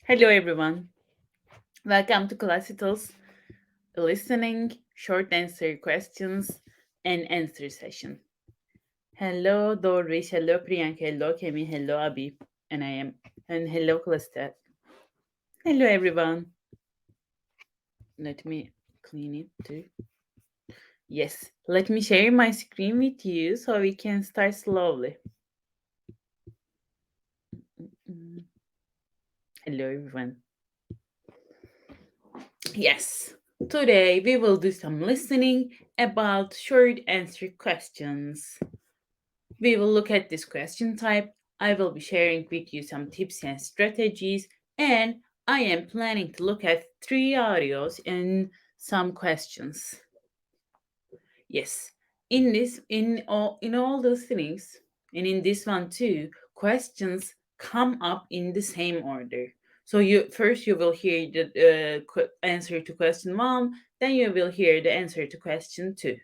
Hello, everyone. Welcome to Clasital's listening, short answer questions, and answer session. Hello, Doris. Hello, Priyanka. Hello, Kemi. Hello, Abi. And I am. And hello, Cluster. Hello, everyone. Let me clean it too. Yes, let me share my screen with you so we can start slowly. Mm. Hello, everyone. Yes, today we will do some listening about short answer questions. We will look at this question type. I will be sharing with you some tips and strategies, and I am planning to look at 3 audios and some questions. Yes, in all those things, and in this one too, questions come up in the same order. So you will hear the answer to question one, then you will hear the answer to question two.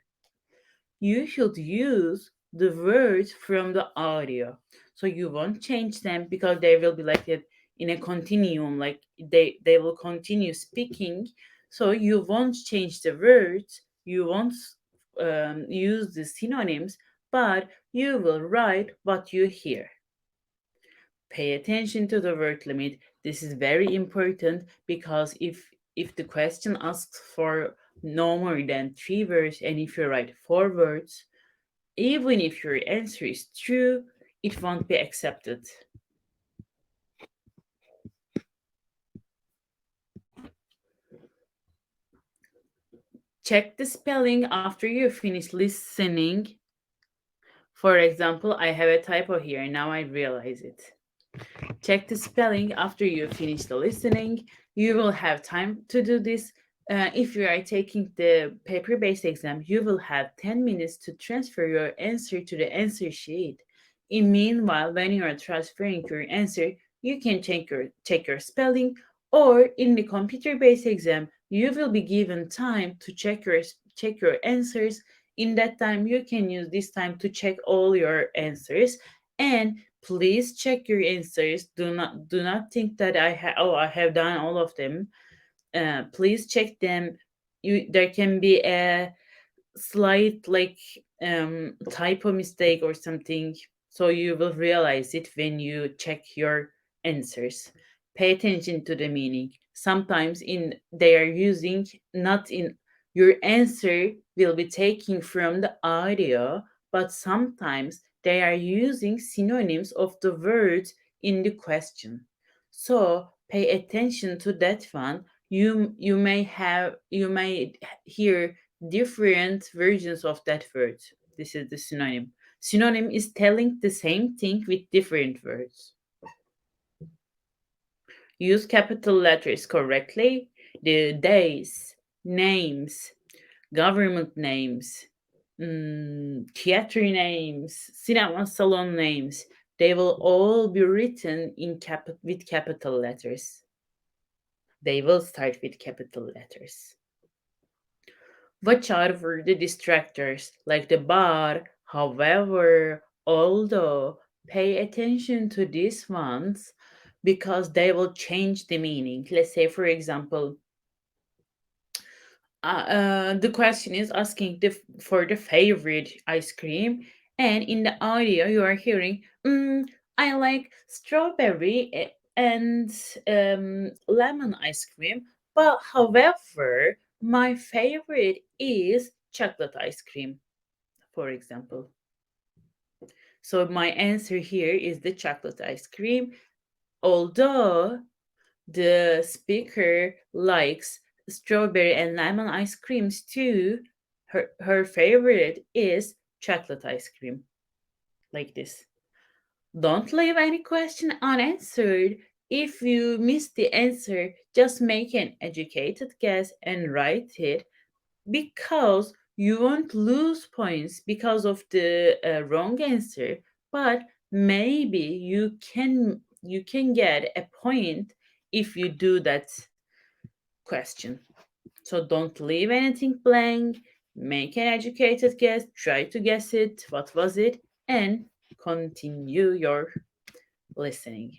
You should use the words from the audio. So you won't change them because they will be like it in a continuum, like they will continue speaking. So you won't change the words, you won't use the synonyms, but you will write what you hear. Pay attention to the word limit. This is very important because if the question asks for no more than 3 words and if you write 4 words, even if your answer is true, it won't be accepted. Check the spelling after you finish listening. For example, I have a typo here, now I realize it. Check the spelling after you finish the listening. You will have time to do this. If you are taking the paper-based exam, you will have 10 minutes to transfer your answer to the answer sheet. In meanwhile, when you are transferring your answer, you can check your spelling, or in the computer-based exam, you will be given time to check your answers. In that time, you can use this time to check all your answers, and please check your answers. Do not think that I have done all of them. Please check them. There can be a slight like typo mistake or something, so you will realize it when you check your answers. Pay attention to the meaning. Sometimes in they are using not in your answer will be taken from the audio, but sometimes they are using synonyms of the words in the question. So pay attention to that one. You may hear different versions of that word. This is the synonym. Synonym is telling the same thing with different words. Use capital letters correctly. The days, names, government names, theater names, cinema salon names, they will all be written with capital letters. They will start with capital letters. Watch out for the distractors like the bar, however, although. Pay attention to these ones because they will change the meaning. Let's say, for example, the question is asking for the favorite ice cream, and in the audio you are hearing, I like strawberry and lemon ice cream, but however, my favorite is chocolate ice cream, for example. So my answer here is the chocolate ice cream, although the speaker likes strawberry and lemon ice creams too. Her favorite is chocolate ice cream. Like this. Don't leave any question unanswered. If you miss the answer, just make an educated guess and write it, because you won't lose points because of the wrong answer, but maybe you can get a point if you do that question. So don't leave anything blank. Make an educated guess. Try to guess it. What was it? And continue your listening.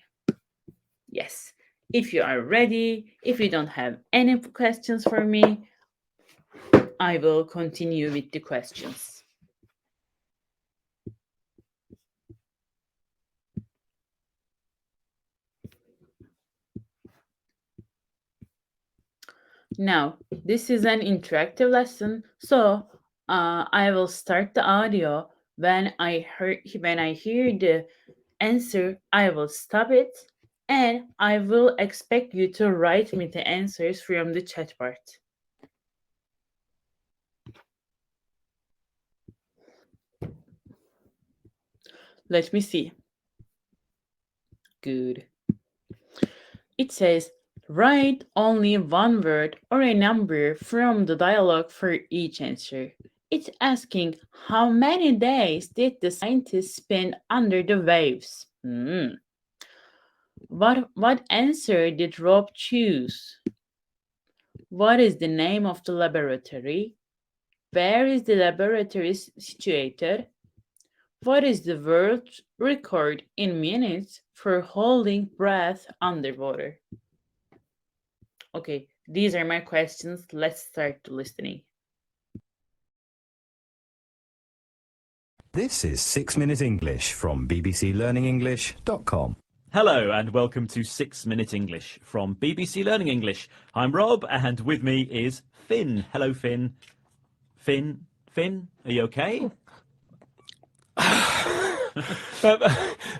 Yes. If you are ready, if you don't have any questions for me, I will continue with the questions. Now, this is an interactive lesson, so I will start the audio. When I hear the answer, I will stop it, and I will expect you to write me the answers from the chat part. Let me see. Good. It says, write only one word or a number from the dialogue for each answer. It's asking how many days did the scientists spend under the waves? What answer did Rob choose? What is the name of the laboratory? Where is the laboratory situated? What is the world record in minutes for holding breath underwater? Okay, these are my questions. Let's start listening. This is 6 Minute English from bbclearningenglish.com. Hello and welcome to 6 Minute English from BBC Learning English. I'm Rob and with me is Finn. Hello, Finn. Finn, are you okay?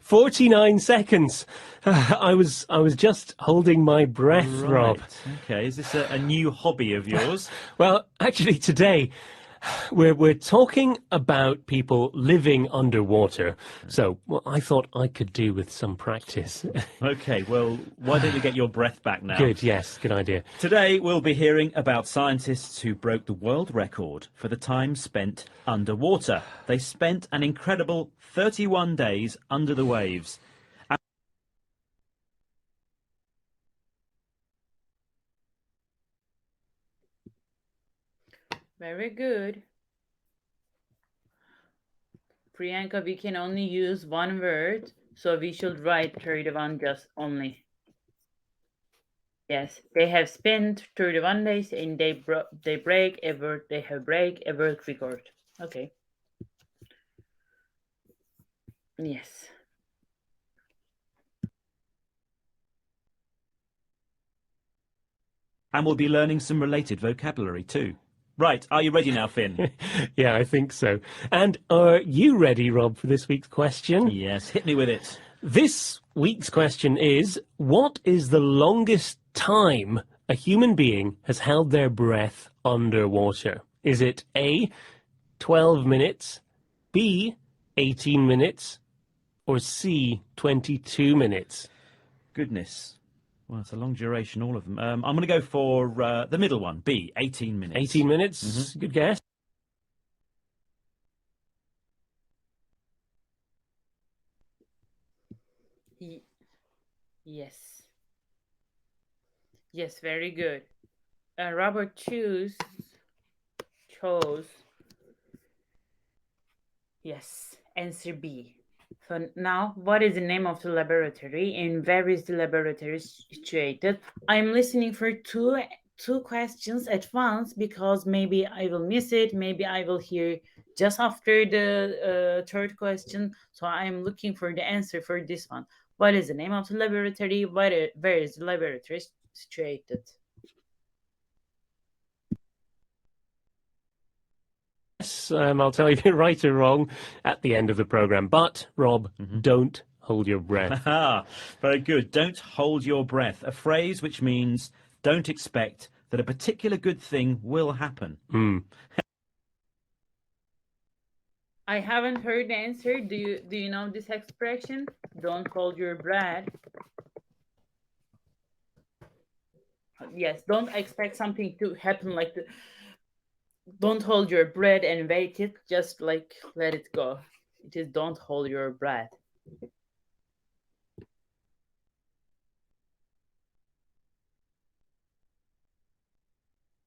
49 seconds. I was just holding my breath, Rob. Okay, is this a new hobby of yours? Well, actually today we're talking about people living underwater. So I thought I could do with some practice. Okay, well, why don't you get your breath back now? Good, yes, good idea. Today we'll be hearing about scientists who broke the world record for the time spent underwater. They spent an incredible 31 days under the waves. Very good. Priyanka, we can only use one word, so we should write 31 just only. Yes, they have spent 31 days and they break a world, they have break a world record. Okay. Yes. And we'll be learning some related vocabulary too. Right, are you ready now, Finn? Yeah, I think so. And are you ready, Rob, for this week's question? Yes, hit me with it. This week's question is, what is the longest time a human being has held their breath underwater? Is it A, 12 minutes, B, 18 minutes, or C, 22 minutes? Goodness. Well, it's a long duration, all of them. I'm going to go for the middle one, B, 18 minutes. 18 minutes, Good guess. Yes. Yes, very good. Robert chose. Yes, answer B. So now, what is the name of the laboratory and where is the laboratory situated? I'm listening for two questions at once because maybe I will miss it. Maybe I will hear just after the third question. So I'm looking for the answer for this one. What is the name of the laboratory? Where is the laboratory situated? Yes, I'll tell you right or wrong at the end of the program. But, Rob, don't hold your breath. Very good. Don't hold your breath. A phrase which means don't expect that a particular good thing will happen. I haven't heard the answer. Do you know this expression? Don't hold your breath. Yes, don't expect something to happen like don't hold your breath and wait it, just like let it go. It is don't hold your breath.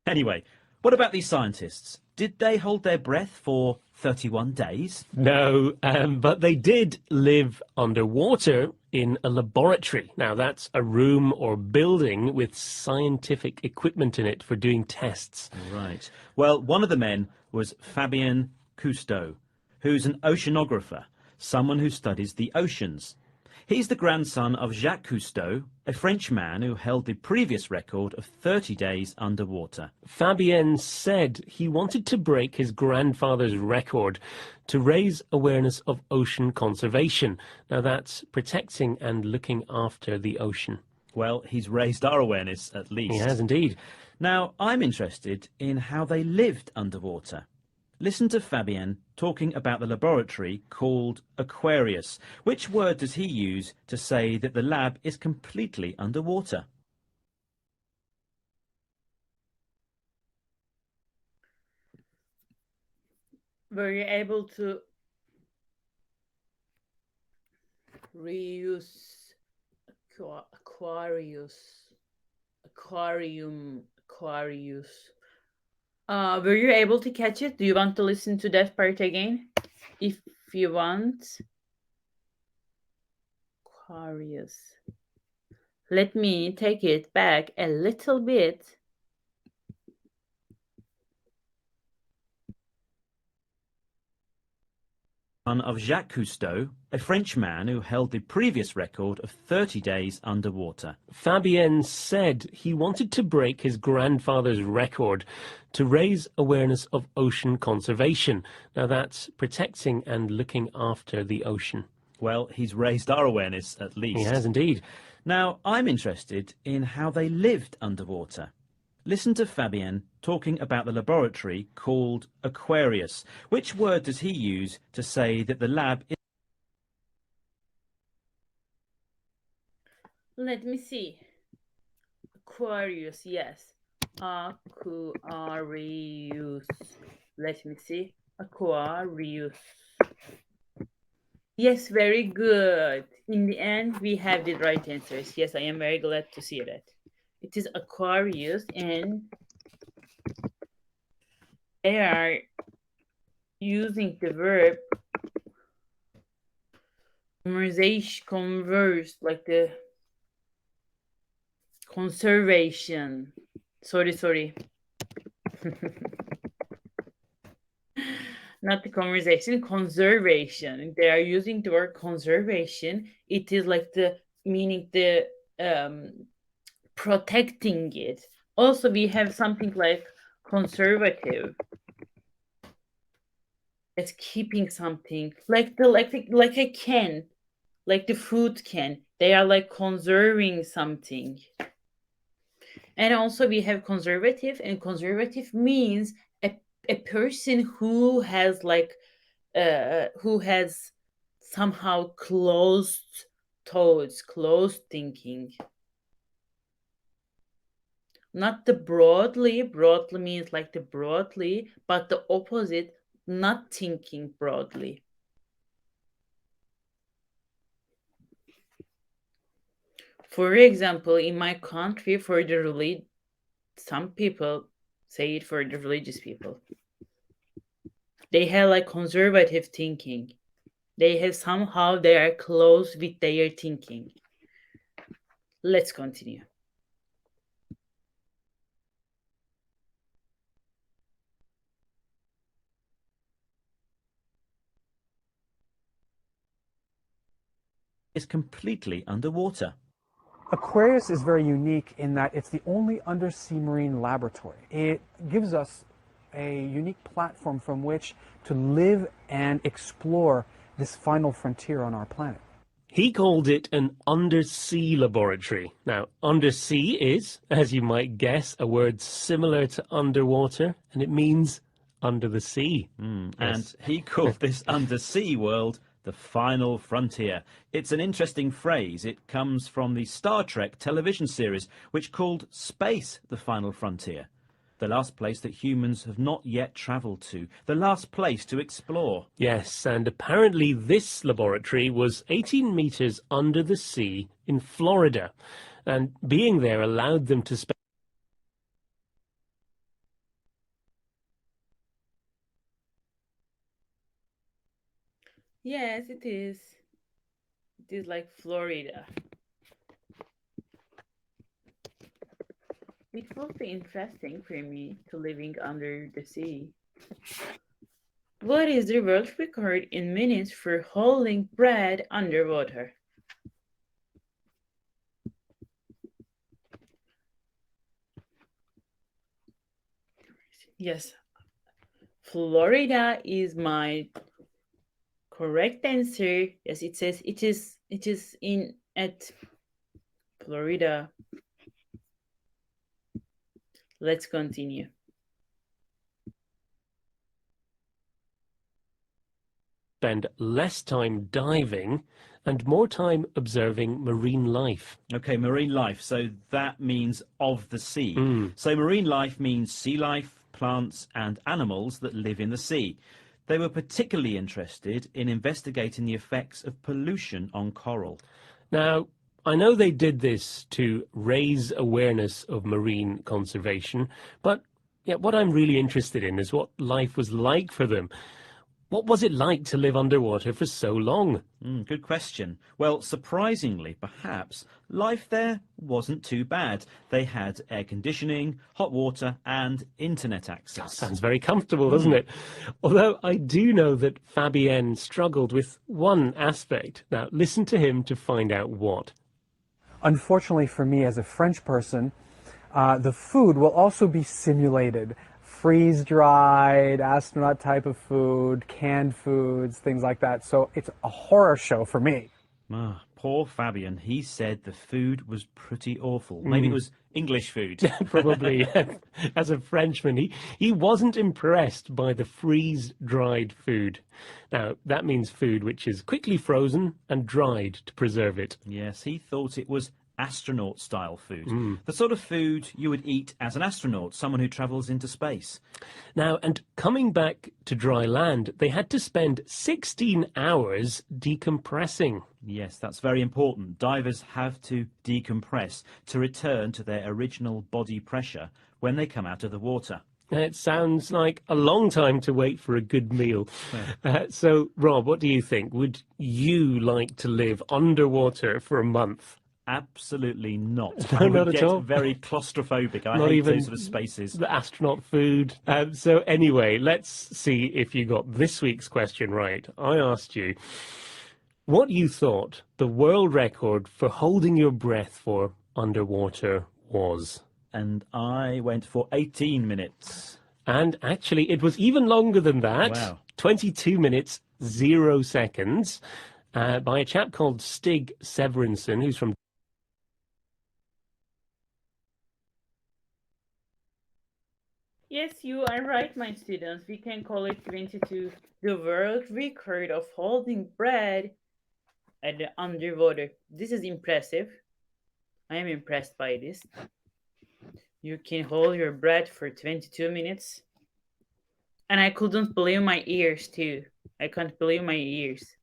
Anyway, What about these scientists? Did they hold their breath for 31 days? No, but they did live underwater in a laboratory. Now, that's a room or building with scientific equipment in it for doing tests. Right. Well, one of the men was Fabien Cousteau, who's an oceanographer, someone who studies the oceans. He's the grandson of Jacques Cousteau, a French man who held the previous record of 30 days underwater. Fabien said he wanted to break his grandfather's record to raise awareness of ocean conservation. Now, that's protecting and looking after the ocean. Well, he's raised our awareness at least. He has indeed. Now, I'm interested in how they lived underwater. Listen to Fabien talking about the laboratory called Aquarius. Which word does he use to say that the lab is completely underwater? Were you able to reuse Aquarius? Were you able to catch it? Do you want to listen to that part again? If you want. Aquarius. Let me take it back a little bit. Son of Jacques Cousteau, a French man who held the previous record of 30 days underwater. Fabien said he wanted to break his grandfather's record to raise awareness of ocean conservation. Now, that's protecting and looking after the ocean. Well, he's raised our awareness at least. He has indeed. Now, I'm interested in how they lived underwater. Listen to Fabien talking about the laboratory called Aquarius. Which word does he use to say that the lab is... Let me see. Aquarius, yes. Aquarius. Let me see. Aquarius. Yes, very good. In the end, we have the right answers. Yes, I am very glad to see that. It is Aquarius, and they are using the verb converse, like the conservation. Sorry. Not the conversation, conservation. They are using the word conservation. It is like the meaning the protecting it. Also, we have something like conservative. It's keeping something like a can, like the fruit can. They are like conserving something. And also we have conservative, and conservative means a person who has somehow closed thoughts, closed thinking. Not the broadly means like the broadly, but the opposite, not thinking broadly. For example, in my country, some people say it for the religious people. They have like conservative thinking. They are close with their thinking. Let's continue. is completely underwater. Aquarius is very unique in that it's the only undersea marine laboratory. It gives us a unique platform from which to live and explore this final frontier on our planet. He called it an undersea laboratory. Now, undersea is, as you might guess, a word similar to underwater, and it means under the sea. Yes. And he called this undersea world the final frontier. It's an interesting phrase. It comes from the Star Trek television series, which called space the final frontier. The last place that humans have not yet travelled to. The last place to explore. Yes, and apparently this laboratory was 18 meters under the sea in Florida. And being there allowed them to spend Yes, it is. It is like Florida. It would be interesting for me to living under the sea. What is the world record in minutes for holding bread underwater? Yes, Florida is my correct answer. Yes, it says it is in at Florida. Let's continue. Spend less time diving and more time observing marine life. Okay, marine life. So that means of the sea. So marine life means sea life, plants and animals that live in the sea. They were particularly interested in investigating the effects of pollution on coral. Now, I know they did this to raise awareness of marine conservation, but what I'm really interested in is what life was like for them. What was it like to live underwater for so long? Good question. Well, surprisingly, perhaps, life there wasn't too bad. They had air conditioning, hot water and internet access. Sounds very comfortable, doesn't it? Although I do know that Fabienne struggled with one aspect. Now, listen to him to find out what. Unfortunately for me as a French person, the food will also be simulated. Freeze-dried, astronaut type of food, canned foods, things like that. So it's a horror show for me. Ah, poor Fabian. He said the food was pretty awful. Maybe it was English food. Probably. As a Frenchman, he wasn't impressed by the freeze-dried food. Now, that means food which is quickly frozen and dried to preserve it. Yes, he thought it was astronaut-style food. The sort of food you would eat as an astronaut, someone who travels into space. Now, and coming back to dry land, they had to spend 16 hours decompressing. Yes, that's very important. Divers have to decompress to return to their original body pressure when they come out of the water. It sounds like a long time to wait for a good meal. So, Rob, what do you think? Would you like to live underwater for a month? Absolutely not. No, I would not at get all. very claustrophobic. I Not hate even those sort of spaces. the astronaut food. So anyway, let's see if you got this week's question right. I asked you what you thought the world record for holding your breath for underwater was. And I went for 18 minutes. And actually, it was even longer than that. Wow. 22 minutes, 0 seconds, by a chap called Stig Severinsen, who's from... Yes, you are right, my students. We can call it 22. The world record of holding bread at the underwater. This is impressive. I am impressed by this. You can hold your breath for 22 minutes. And I couldn't believe my ears too. I can't believe my ears.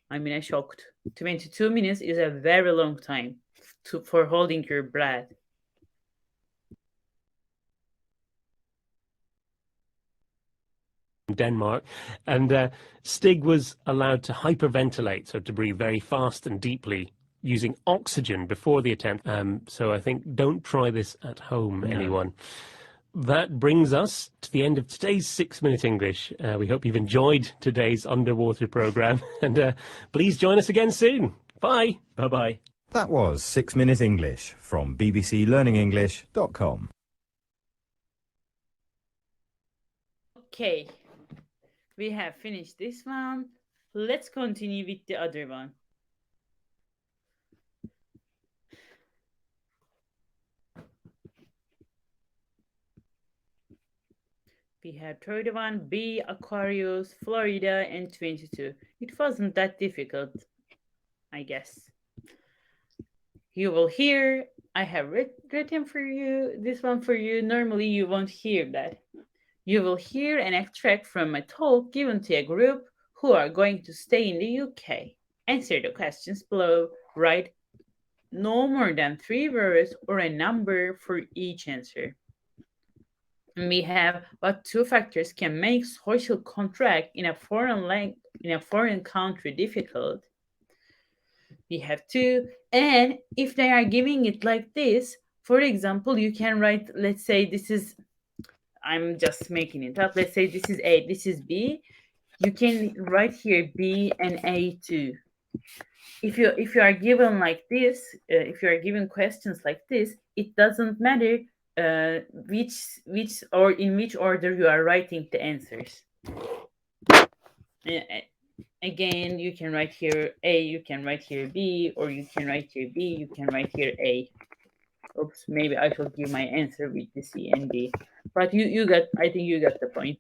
I mean, I shocked. 22 minutes is a very long time for holding your breath. Denmark, and Stig was allowed to hyperventilate, so to breathe very fast and deeply using oxygen before the attempt. So I think don't try this at home, anyone. That brings us to the end of today's 6-Minute English. We hope you've enjoyed today's underwater program, and please join us again soon. Bye. Bye-bye. That was 6-Minute English from bbclearningenglish.com. Okay, we have finished this one. Let's continue with the other one. We have 31, B, Aquarius, Florida, and 22. It wasn't that difficult, I guess. You will hear, I have written for you, this one for you. Normally you won't hear that. You will hear an extract from a talk given to a group who are going to stay in the UK. Answer the questions below. Write no more than 3 words or a number for each answer. And we have what two factors can make social contract in a foreign country difficult. We have two, and if they are giving it like this, for example, you can write, let's say this is, I'm just making it up, let's say this is A, this is B, you can write here B and A too. If you are given like this, if you are given questions like this, it doesn't matter which or in which order you are writing the answers. Again, you can write here A, you can write here B, or you can write here B, you can write here A. Oops, maybe I should give my answer with the C and B. But you got, I think you got the point.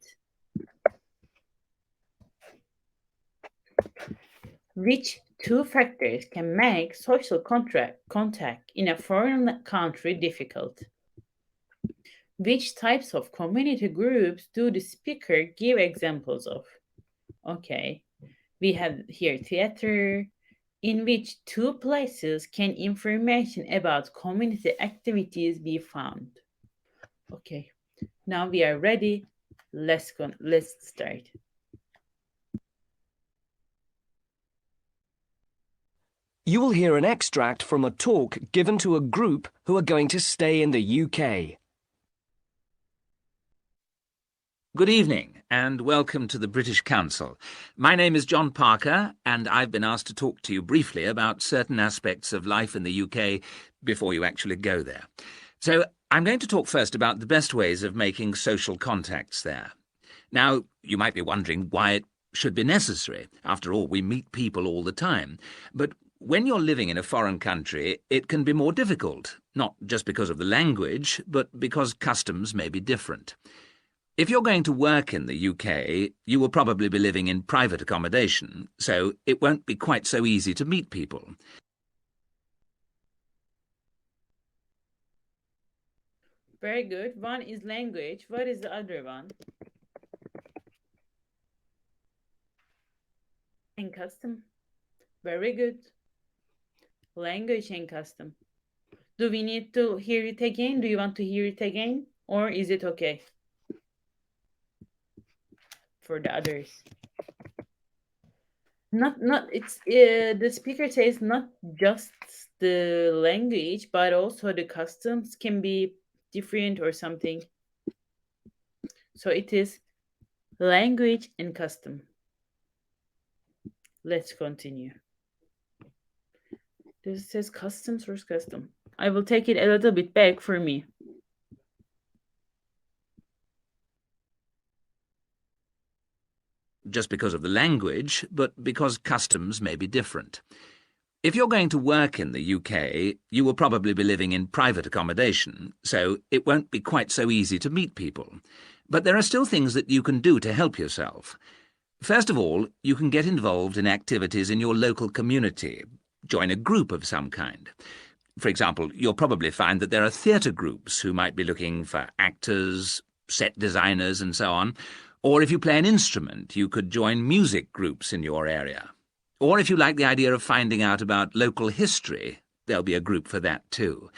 Which two factors can make social contact in a foreign country difficult? Which types of community groups do the speaker give examples of? Okay, we have here theater. In which two places can information about community activities be found? Okay, now we are ready. Let's start. You will hear an extract from a talk given to a group who are going to stay in the UK. Good evening and welcome to the British Council. My name is John Parker and I've been asked to talk to you briefly about certain aspects of life in the UK before you actually go there. So I'm going to talk first about the best ways of making social contacts there. Now, you might be wondering why it should be necessary. After all, we meet people all the time. But when you're living in a foreign country, it can be more difficult, not just because of the language, but because customs may be different. If you're going to work in the UK, you will probably be living in private accommodation, so it won't be quite so easy to meet people. Very good. One is language. What is the other one? And custom. Very good. Language and custom. Do we need to hear it again? Do you want to hear it again? Or is it okay for the others? It's the speaker says not just the language, but also the customs can be different or something. So it is language and custom. Let's continue. This says customs or custom. I will take it a little bit back for me. Just because of the language, but because customs may be different. If you're going to work in the UK, you will probably be living in private accommodation, so it won't be quite so easy to meet people. But there are still things that you can do to help yourself. First of all, you can get involved in activities in your local community. Join a group of some kind. For example, you'll probably find that there are theatre groups who might be looking for actors, set designers and so on. Or if you play an instrument, you could join music groups in your area. Or if you like the idea of finding out about local history, there'll be a group for that too.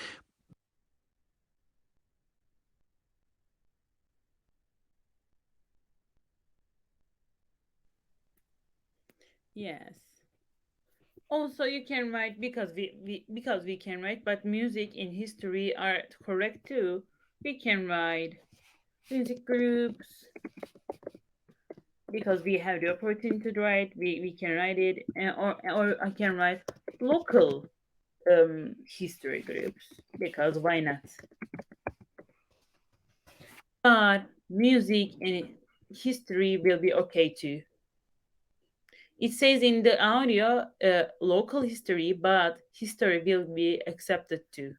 Yes. Also, you can write because we can write, but music and history are correct too. We can write music groups because we have the opportunity to write. We can write it, or I can write local history groups because why not? But music and history will be okay too. It says in the audio local history, but history will be accepted too.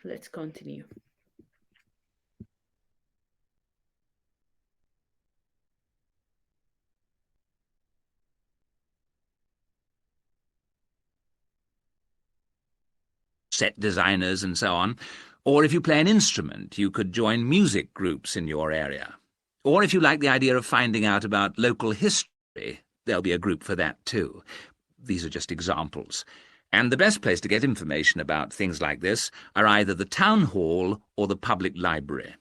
Let's continue. Set designers and so on. Or if you play an instrument, you could join music groups in your area. Or if you like the idea of finding out about local history, there'll be a group for that too. these are just examples. And the best place to get information about things like this are either the town hall or the public library.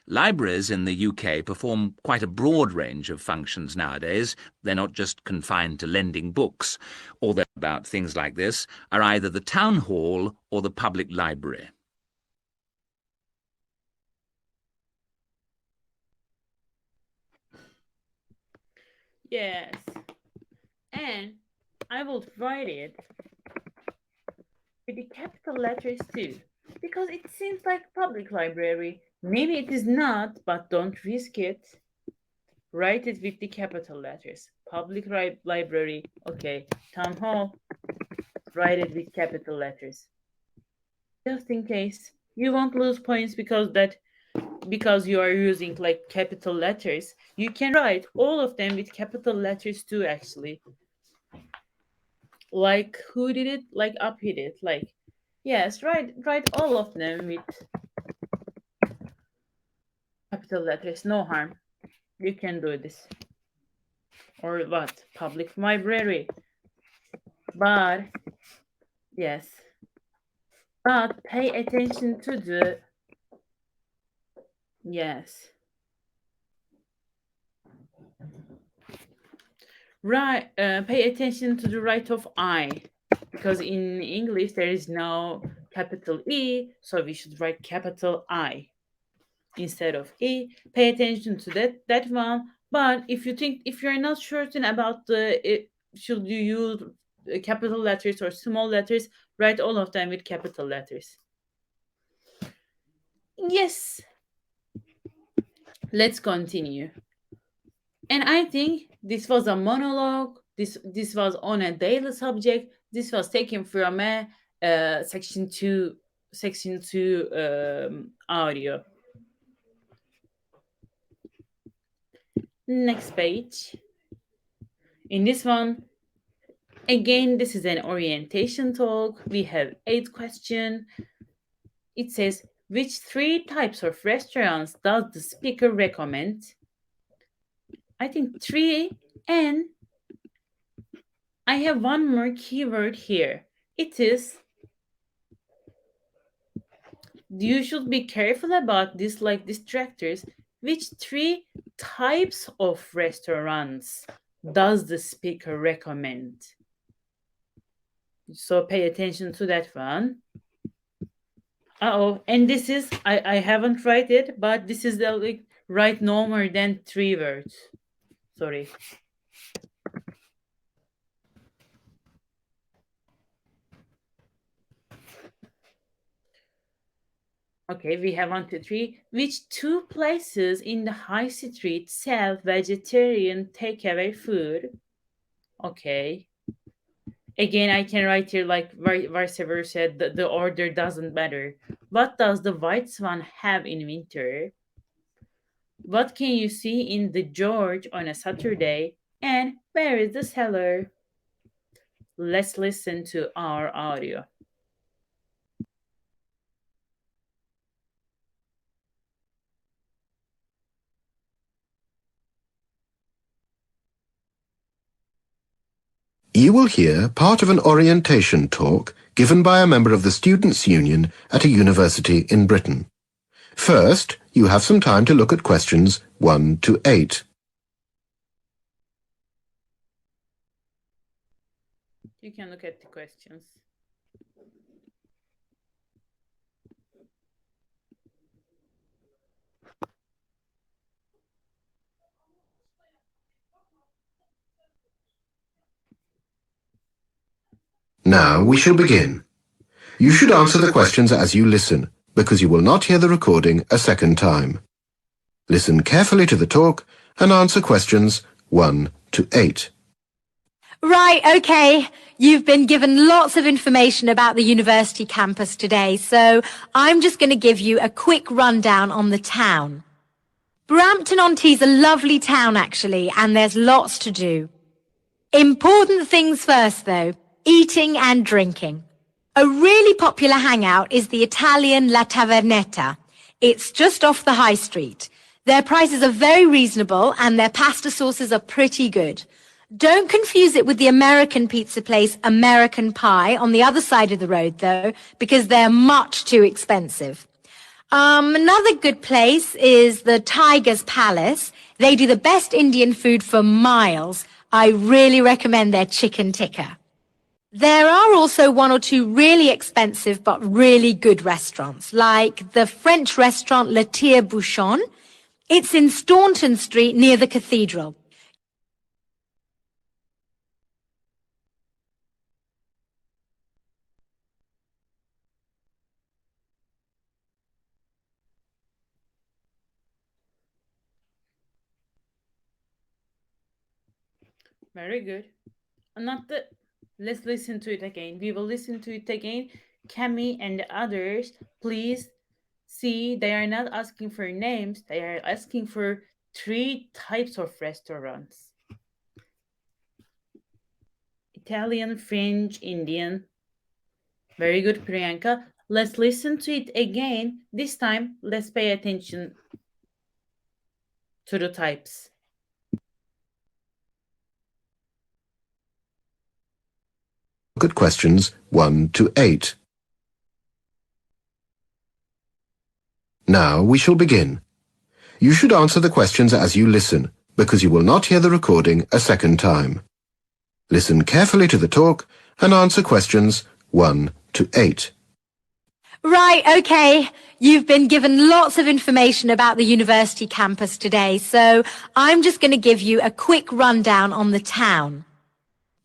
Libraries in the UK perform quite a broad range of functions nowadays. They're not just confined to lending books. All that about things like this are either the town hall or the public library. Yes. And I will write it with the capital letters too, because it seems like public library. Maybe it is not, but don't risk it. Write it with the capital letters. Public library, okay. Town hall, write it with capital letters. Just in case. You won't lose points because you are using like capital letters. You can write all of them with capital letters too, actually. Like who did it? Like up did it. Like, yes, write all of them with capital letters. No harm. You can do this. Or what? Public library. But yes. But pay attention to the yes. Right. Pay attention to the right of I, because in English there is no capital E, so we should write capital I instead of E. Pay attention to that one. But if you're not certain about should you use capital letters or small letters, write all of them with capital letters. Yes. Let's continue. And I think this was a monologue. This was on a daily subject. This was taken from a section 2 audio. Next page. In this one, again, this is an orientation talk. We have 8 questions. It says, which 3 types of restaurants does the speaker recommend? I think 3, and I have one more keyword here. It is, you should be careful about this, like distractors. Which 3 types of restaurants does the speaker recommend? So pay attention to that one. And this is, I haven't write it, but this is the like write no more than 3 words. Sorry. Okay, we have 1, 2, 3. Which 2 places in the high street sell vegetarian takeaway food? Okay. Again, I can write here like vice versa. The order doesn't matter. What does the white swan have in winter? What can you see in the George on a Saturday? And where is the cellar? Let's listen to our audio. You will hear part of an orientation talk given by a member of the Students' Union at a university in Britain. First, you have some time to look at questions 1 to 8. You can look at the questions. Now we shall begin. You should answer the questions as you listen, because you will not hear the recording a second time. Listen carefully to the talk and answer questions 1 to 8. Right, okay. You've been given lots of information about the university campus today, so I'm just going to give you a quick rundown on the town. Brampton-on-Tees is a lovely town, actually, and there's lots to do. Important things first, though. Eating and drinking. A really popular hangout is the Italian La Tavernetta. It's just off the high street. Their prices are very reasonable and their pasta sauces are pretty good. Don't confuse it with the American pizza place American Pie on the other side of the road, though, because they're much too expensive. Another good place is the Tiger's Palace. They do the best Indian food for miles. I really recommend their chicken tikka. There are also one or two really expensive but really good restaurants, like the French restaurant Le Tire-Bouchon. It's in Staunton Street near the cathedral. Very good. Let's listen to it again. We will listen to it again. Cami and the others, please see, they are not asking for names. They are asking for 3 types of restaurants. Italian, French, Indian. Very good, Priyanka. Let's listen to it again. This time, let's pay attention to the types. Look at questions 1 to 8. Now we shall begin. You should answer the questions as you listen, because you will not hear the recording a second time. Listen carefully to the talk and answer questions 1 to 8. Right, okay. You've been given lots of information about the university campus today, so I'm just going to give you a quick rundown on the town.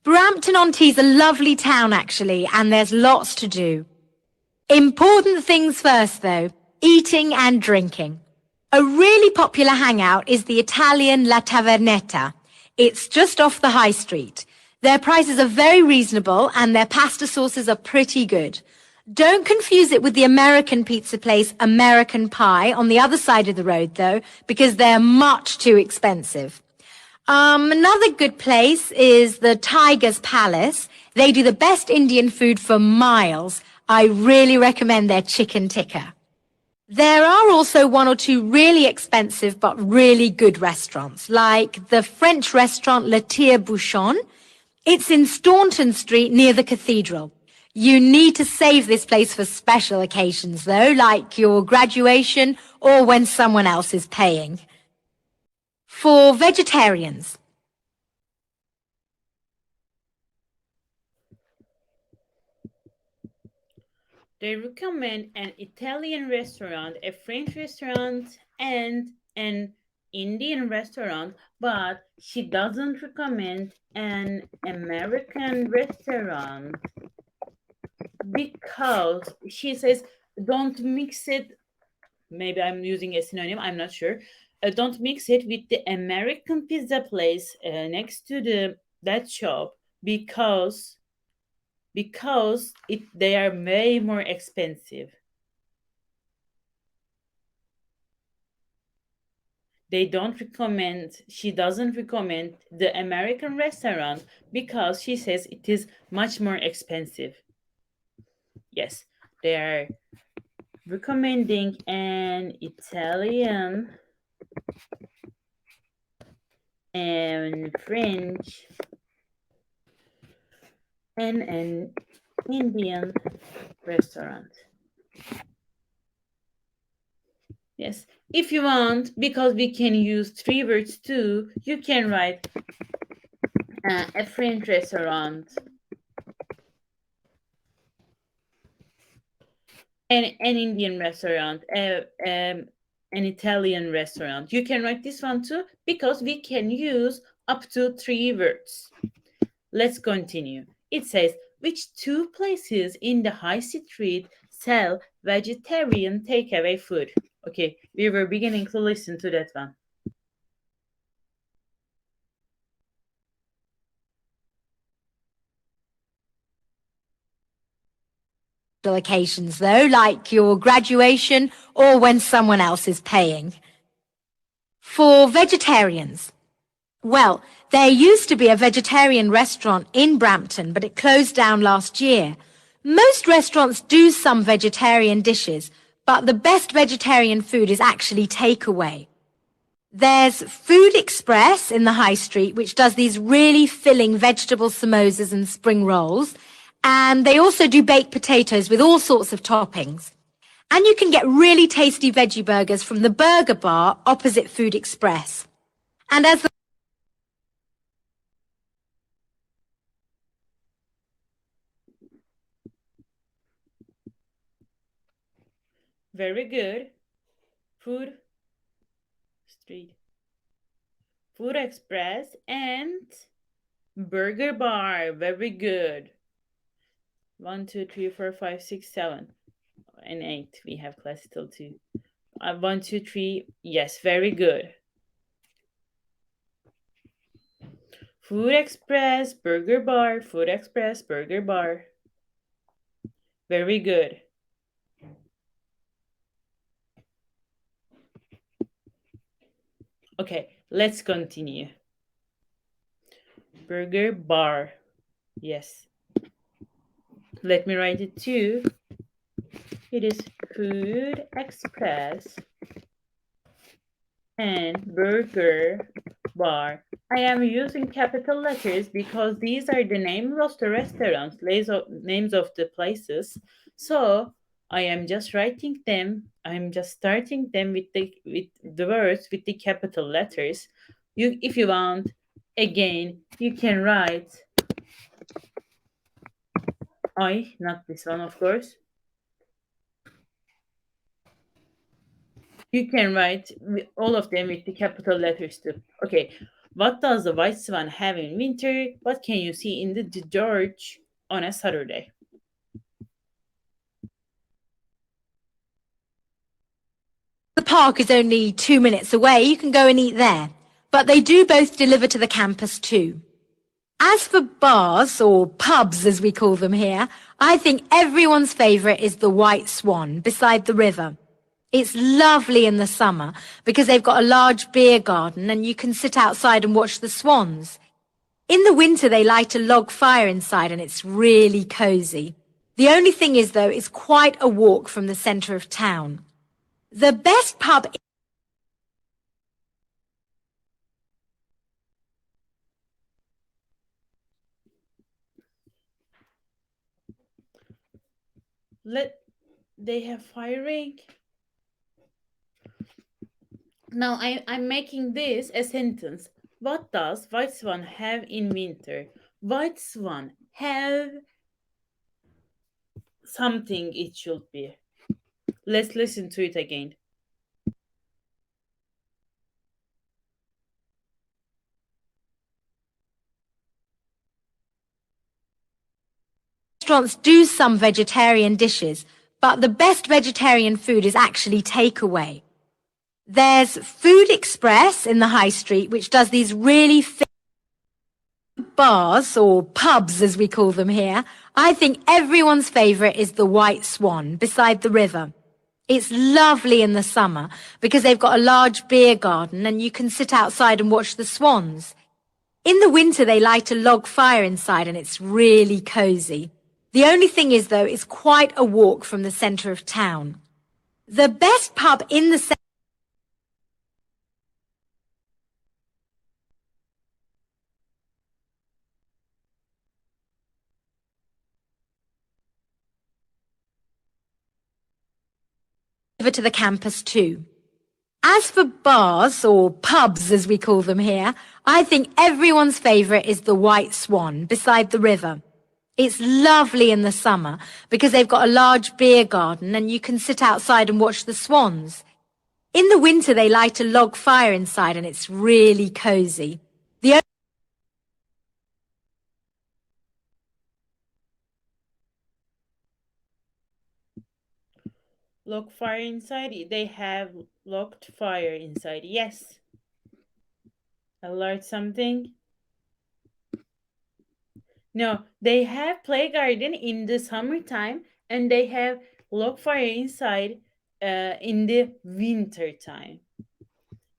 Brampton-on-Tees is a lovely town, actually, and there's lots to do. Important things first, though, eating and drinking. A really popular hangout is the Italian La Tavernetta. It's just off the high street. Their prices are very reasonable and their pasta sauces are pretty good. Don't confuse it with the American pizza place American Pie on the other side of the road, though, because they're much too expensive. Another good place is the Tiger's Palace. They do the best Indian food for miles. I really recommend their chicken tikka. There are also one or two really expensive but really good restaurants, like the French restaurant Le Tire-Bouchon. It's in Staunton Street near the cathedral. You need to save this place for special occasions, though, like your graduation or when someone else is paying. For vegetarians. They recommend an Italian restaurant, a French restaurant, and an Indian restaurant, but she doesn't recommend an American restaurant because she says don't mix it. Maybe I'm using a synonym, I'm not sure. Don't mix it with the American pizza place next to that shop because they are way more expensive. She doesn't recommend the American restaurant because she says it is much more expensive. Yes, they are recommending an Italian and French and an Indian restaurant. Yes, if you want, because we can use 3 words too, you can write a French restaurant, an Indian restaurant, an Italian restaurant. You can write this one too, because we can use up to 3 words. Let's continue. It says, which 2 places in the high street sell vegetarian takeaway food? Okay, we were beginning to listen to that one. Occasions, though, like your graduation or when someone else is paying. For vegetarians. Well, there used to be a vegetarian restaurant in Brampton, but it closed down last year. Most restaurants do some vegetarian dishes, but the best vegetarian food is actually takeaway. There's Food Express in the high street, which does these really filling vegetable samosas and spring rolls. And they also do baked potatoes with all sorts of toppings. And you can get really tasty veggie burgers from the burger bar opposite Food Express. And as the Very good. Food Street. Food Express and Burger Bar. Very good. 1, 2, 3, 4, 5, 6, 7, and 8. We have Clasital too. 1, 2, 3. Yes, very good. Food Express, Burger Bar, Food Express, Burger Bar. Very good. Okay, let's continue. Burger Bar. Yes. Let me write it too. It is Food Express and Burger Bar. I am using capital letters because these are the names of the restaurants, names of the places. So I am just writing them. I'm just starting them with the words with the capital letters. If you want, again, you can write I, not this one, of course. You can write all of them with the capital letters too. Okay, what does the white swan have in winter? What can you see in the George on a Saturday? The park is only 2 minutes away. You can go and eat there. But they do both deliver to the campus too. As for bars, or pubs as we call them here, I think everyone's favourite is the White Swan beside the river. It's lovely in the summer because they've got a large beer garden and you can sit outside and watch the swans. In the winter, they light a log fire inside and it's really cosy. The only thing is, though, it's quite a walk from the centre of town. The best pub... They have firing. Now I'm making this a sentence. What does White Swan have in winter? White Swan have something, it should be. Let's listen to it again. Restaurants do some vegetarian dishes, but the best vegetarian food is actually takeaway. There's Food Express in the high street, which does these really bars, or pubs as we call them here. I think everyone's favourite is the White Swan beside the river. It's lovely in the summer because they've got a large beer garden and you can sit outside and watch the swans. In the winter, they light a log fire inside and it's really cosy. The only thing is, though, it's quite a walk from the centre of town. The best pub in the centre to the campus too. As for bars, or pubs as we call them here, I think everyone's favourite is the White Swan beside the river. It's lovely in the summer because they've got a large beer garden and you can sit outside and watch the swans. In the winter, they light a log fire inside and it's really cosy. Log fire inside? They have locked fire inside. Yes. I learned something. No, they have play garden in the summertime and they have log fire inside in the winter time.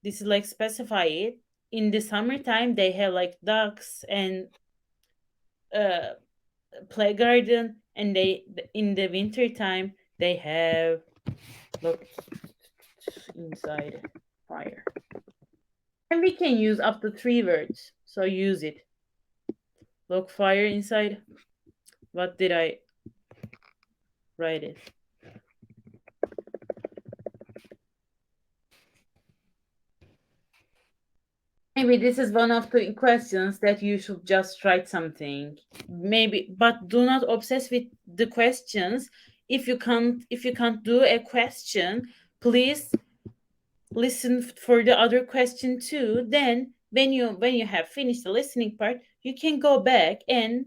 This is like specify it. In the summertime, they have like ducks and play garden, and in the winter time they have looked inside fire. And we can use up to 3 words. So use it. Look, fire inside. What did I write it? Maybe this is one of the questions that you should just write something. Maybe, but do not obsess with the questions. If you can't do a question, please listen for the other question too. Then when you have finished the listening part, you can go back and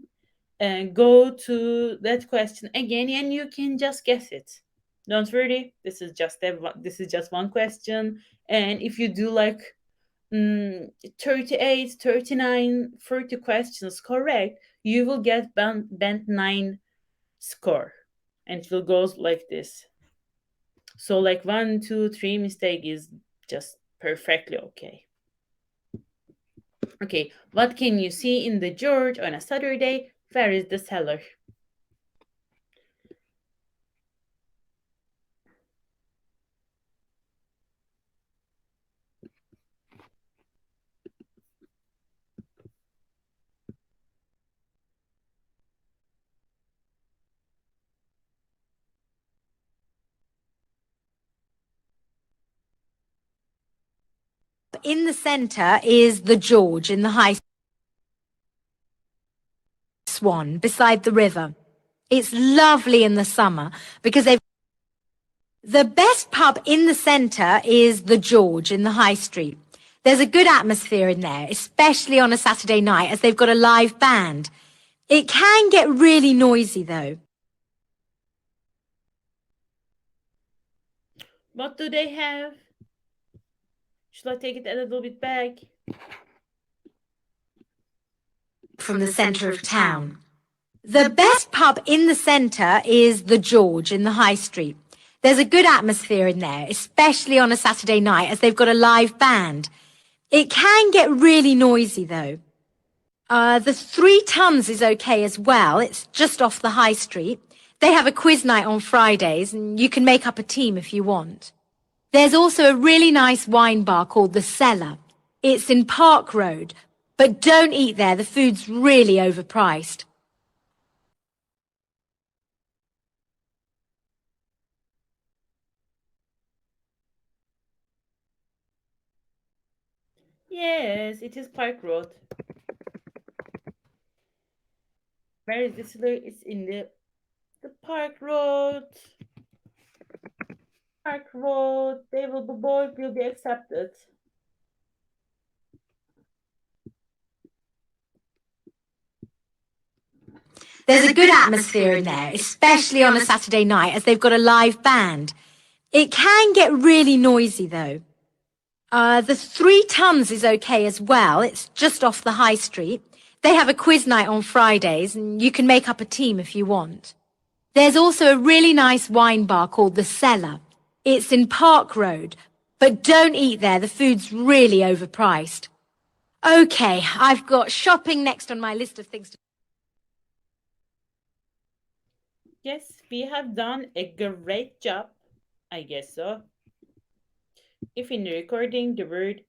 go to that question again, and you can just guess it. Don't worry, this is just one question. And if you do like 38, 39, 40 questions correct, you will get band 9 score, and it will go like this. So like 1, 2, 3 mistake is just perfectly okay. Okay, what can you see in the George on a Saturday? Where is the cellar? In the centre is the George in the High Swan beside the river. It's lovely in the summer because the best pub in the centre is the George in the High Street. There's a good atmosphere in there, especially on a Saturday night as they've got a live band. It can get really noisy though. What do they have? Should I take it a little bit back? From the centre of town. The best pub in the centre is the George in the High Street. There's a good atmosphere in there, especially on a Saturday night as they've got a live band. It can get really noisy though. The 3 Tons is okay as well. It's just off the High Street. They have a quiz night on Fridays and you can make up a team if you want. There's also a really nice wine bar called The Cellar. It's in Park Road, but don't eat there. The food's really overpriced. Yes, it is Park Road. Where is this? It's in the Park Road. Park Road. Both will be accepted. There's a good atmosphere in there, especially on a Saturday night as they've got a live band. It can get really noisy though. The 3 Tons is okay as well. It's just off the High Street. They have a quiz night on Fridays and you can make up a team if you want. There's also a really nice wine bar called The Cellar. It's in Park Road, but don't eat there. The food's really overpriced. Okay, I've got shopping next on my list of things to do. Yes, we have done a great job. I guess so. If in the recording the word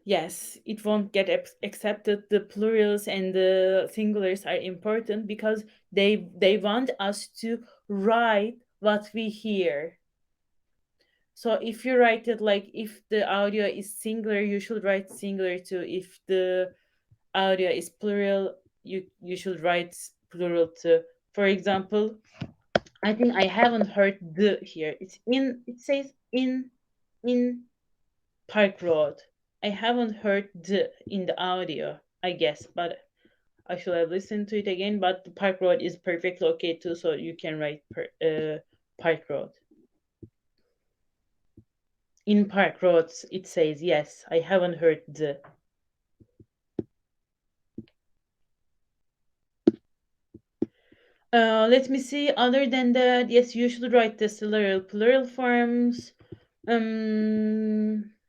yes, it won't get accepted. The plurals and the singulars are important because they want us to write what we hear. So if you write it like if the audio is singular, you should write singular too. If the audio is plural, you should write plural too. For example, I think I haven't heard the here. It says in Park Road. I haven't heard the in the audio, I guess, but I should have listened to it again. But the Park Road is perfectly okay too, so you can write Park Road. In Park Roads, it says yes. I haven't heard the. Let me see. Other than that, yes, you should write the plural forms.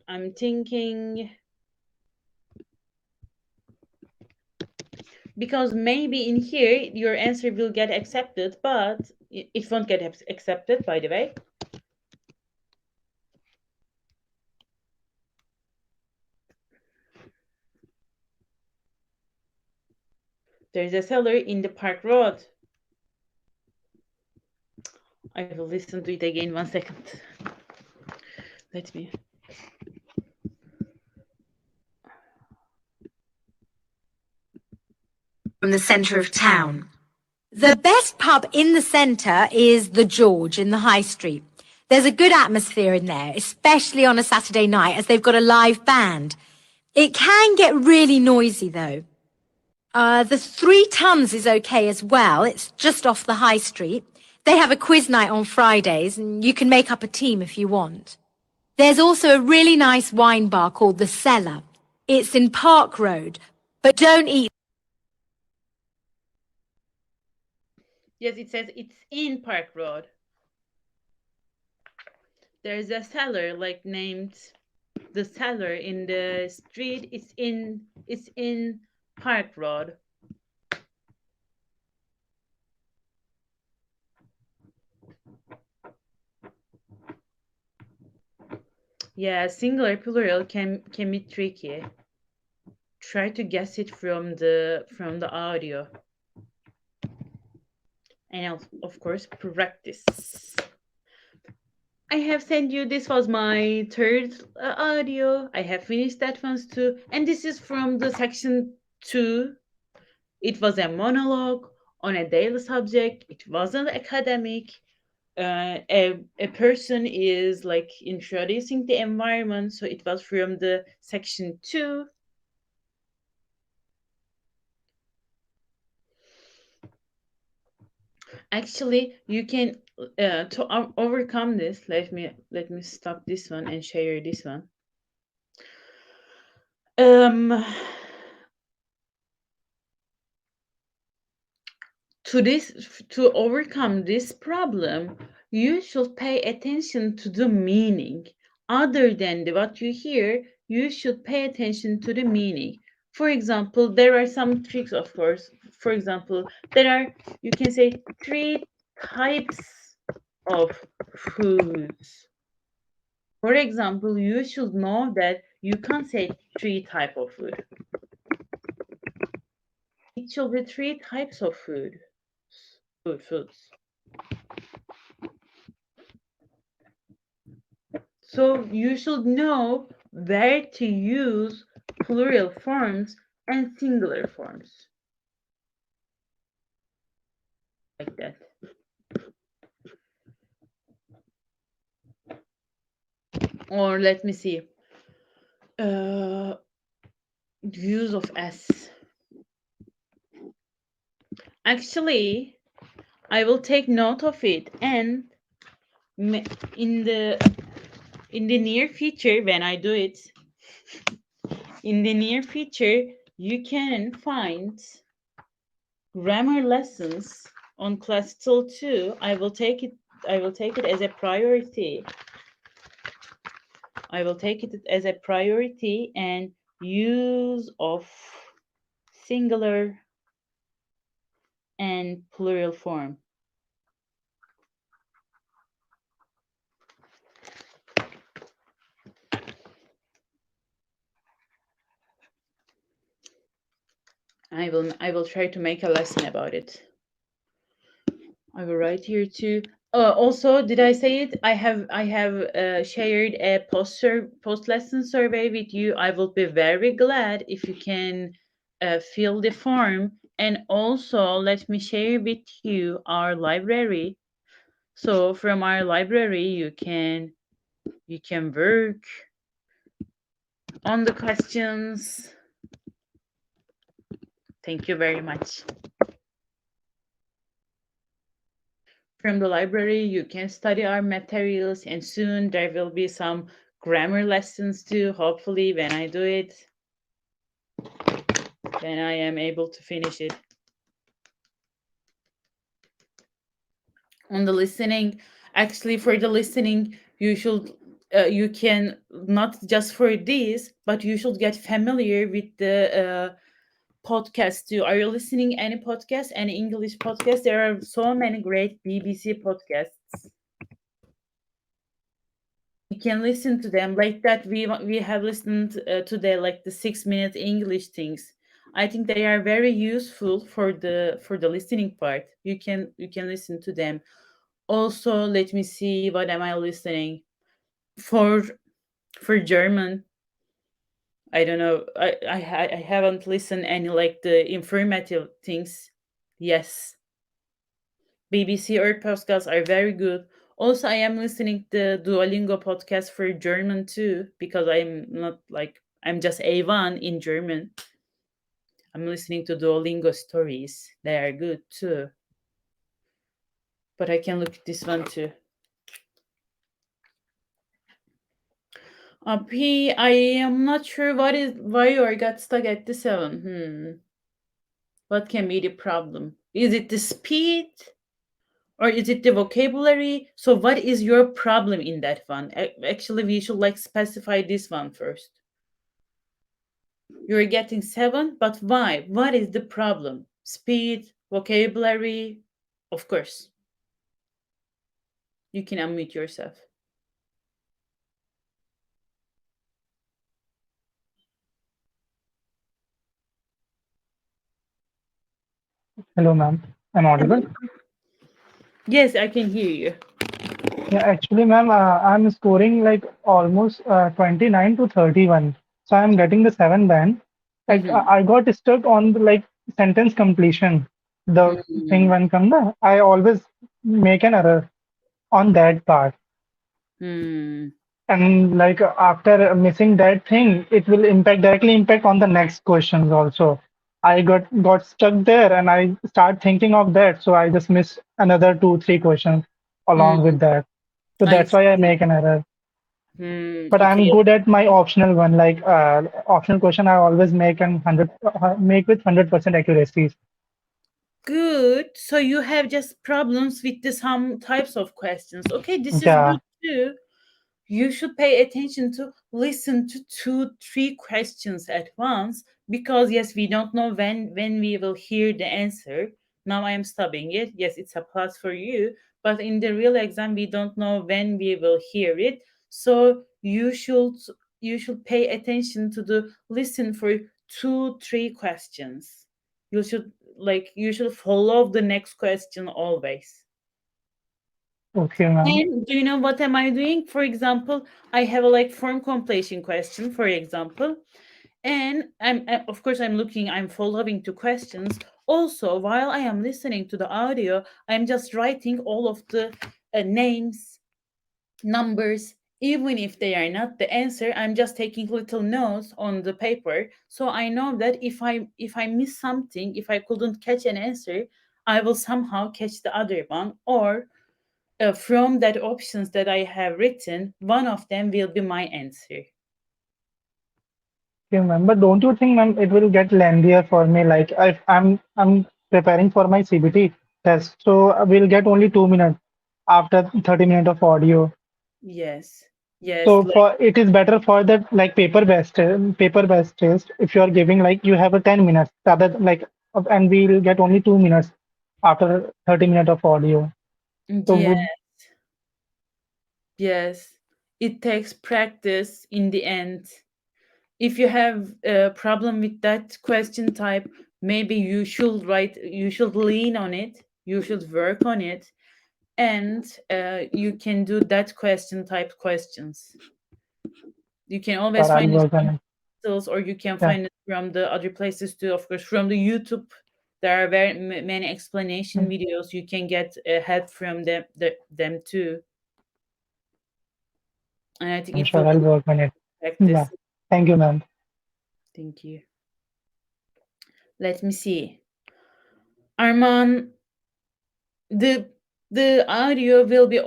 I'm thinking because maybe in here your answer will get accepted, but it won't get accepted, by the way. There's a cellar in the park road. I will listen to it again 1 second. Let me. From the centre of town. The best pub in the centre is the George in the High Street. There's a good atmosphere in there, especially on a Saturday night as they've got a live band. It can get really noisy though. The 3 Tons is okay as well. It's just off the High Street. They have a quiz night on Fridays and you can make up a team if you want. There's also a really nice wine bar called The Cellar. It's in Park Road, but don't eat. Yes, it says it's in Park Road. There's a cellar like named The Cellar in the street. It's in Park Road. Yeah, singular plural can be tricky. Try to guess it from the audio. And of course practice. I have sent you, this was my third audio. I have finished that one too. And this is from the section 2. It was a monologue on a daily subject. It wasn't academic. A person is like introducing the environment. So it was from the section 2. Actually, you can to overcome this. Let me stop this one and share this one. To overcome this problem, you should pay attention to the meaning. Other than what you hear, you should pay attention to the meaning. For example, there are some tricks, of course. For example, you can say 3 types of foods. For example, you should know that you can't say 3 types of food. It should be 3 types of foods. So you should know where to use plural forms and singular forms. Like that. Or let me see. Use of S. Actually, I will take note of it, and in the near future, when I do it, in the near future, you can find grammar lessons on Clasital 2. I will take it as a priority. I will take it as a priority, and use of singular and plural form. I will try to make a lesson about it. I will write here too. Also, did I say it? I have shared a post lesson survey with you. I will be very glad if you can fill the form, and also let me share with you our library. So from our library, you can work on the questions. Thank you very much. From the library, you can study our materials, and soon there will be some grammar lessons too. Hopefully, when I do it, then I am able to finish it. On the listening, actually for the listening, you should you can not just for this, but you should get familiar with the podcast too. Are you listening any podcast, any English podcast? There are so many great BBC podcasts. You can listen to them like that. We have listened today, like the 6-minute English things. I think they are very useful for the listening part. You can listen to them. Also, let me see, what am I listening for? For German, I don't know. I haven't listened any like the informative things. Yes, BBC or podcasts are very good. Also, I am listening the Duolingo podcast for German too, because I'm not like I'm just A1 in German. I'm listening to Duolingo stories. They are good too. But I can look at this one too. P, I am not sure why you got stuck at the 7. What can be the problem? Is it the speed? Or is it the vocabulary? So what is your problem in that one? Actually, we should like specify this one first. You're getting 7, but why? What is the problem? Speed, vocabulary? Of course. You can unmute yourself. Hello, ma'am. I'm audible? Yes, I can hear you. Yeah, actually, ma'am, I'm scoring like almost 29 to 31. So I'm getting the 7 band. Like I got stuck on the like sentence completion. The thing when come, I always make an error on that part. And like after missing that thing, it will directly impact on the next questions also. I got stuck there and I start thinking of that. So I just miss another 2, 3 questions along with that. So I that's why I see. make an error. But I'm Okay. good at my optional one. Like optional question, I always make an 100 make with 100% accuracy. Good. So you have just problems with the some types of questions. Okay, this is Yeah. good too. You should pay attention to listen to 2 3 questions at once, because yes, we don't know when we will hear the answer. Now I am studying it. Yes, it's a plus for you, but in the real exam we don't know when we will hear it. So you should pay attention to the listen for 2 3 questions. You should follow the next question always. Okay, ma'am. And do you know what am I doing? For example, I have a like form completion question, for example, and of course I'm following 2 questions. Also, while I am listening to the audio, I'm just writing all of the names, numbers, even if they are not the answer. I'm just taking little notes on the paper, so I know that if I miss something, if I couldn't catch an answer, I will somehow catch the other one, or from that options that I have written, one of them will be my answer. Okay, ma'am. But don't you think, ma'am, it will get lengthier for me? Like if I'm preparing for my CBT test, so we'll get only 2 minutes after 30 minutes of audio. Yes, yes, So for it is better for that like paper based test. If you are giving like you have a 10 minutes rather like and we'll get only 2 minutes after 30 minutes of audio. So yeah, yes. It takes practice in the end. If you have a problem with that question type, maybe you should lean on it, you should work on it, and you can do that question type questions. You can always I'll find it work on from it. titles, or you can Yeah. find it from the other places too. Of course, from the YouTube, there are very many explanation Mm. videos. You can get help from them too. And I think I'm it will sure I'll be work on it. Yeah. practice. Thank you, ma'am. Thank you. Let me see. Arman, the the audio will be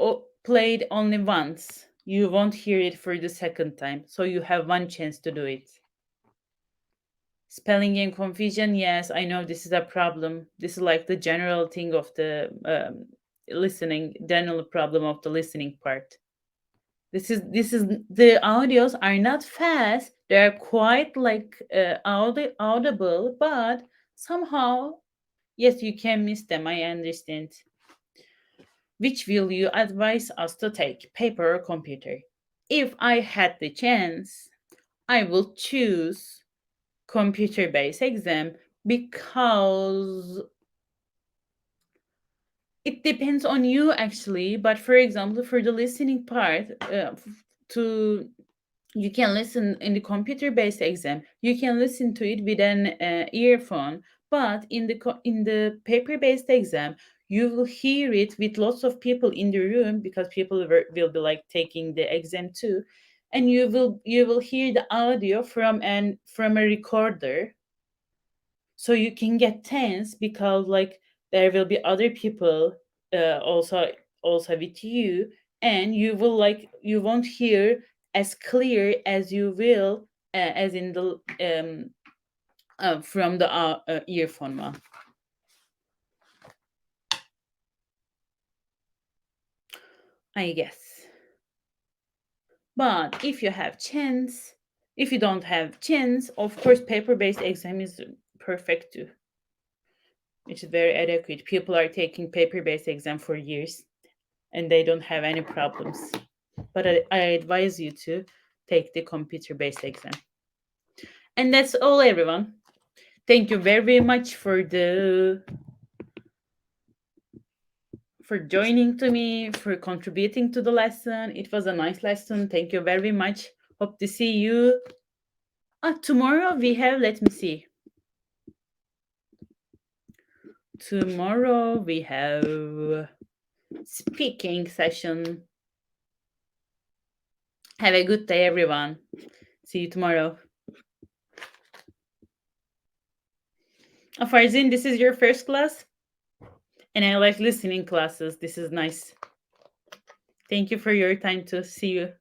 played only once. You won't hear it for the second time, so you have one chance to do it. Spelling and confusion, yes, I know this is a problem. This is like the general thing of the listening, general problem of the listening part. This is the audios are not fast. They're quite like audible, but somehow, yes, you can miss them. I understand. Which will you advise us to take, paper or computer? If I had the chance, I will choose computer-based exam because it depends on you actually. But for example, for the listening part, you can listen in the computer-based exam. You can listen to it with an earphone. But in the paper-based exam, you will hear it with lots of people in the room because people will be like taking the exam too, and you will hear the audio from a recorder, so you can get tense because like there will be other people also with you, and you won't hear as clear as you will as in the from the earphone one. I guess. But if you don't have chance, of course, paper-based exam is perfect too. It's very adequate. People are taking paper-based exam for years, and they don't have any problems. But I advise you to take the computer-based exam. And that's all, everyone. Thank you very much for joining to me, for contributing to the lesson. It was a nice lesson. Thank you very much. Hope to see you. Tomorrow we have, let me see. Tomorrow we have speaking session. Have a good day, everyone. See you tomorrow. Farzin, this is your first class? And I like listening classes. This is nice. Thank you for your time to see you.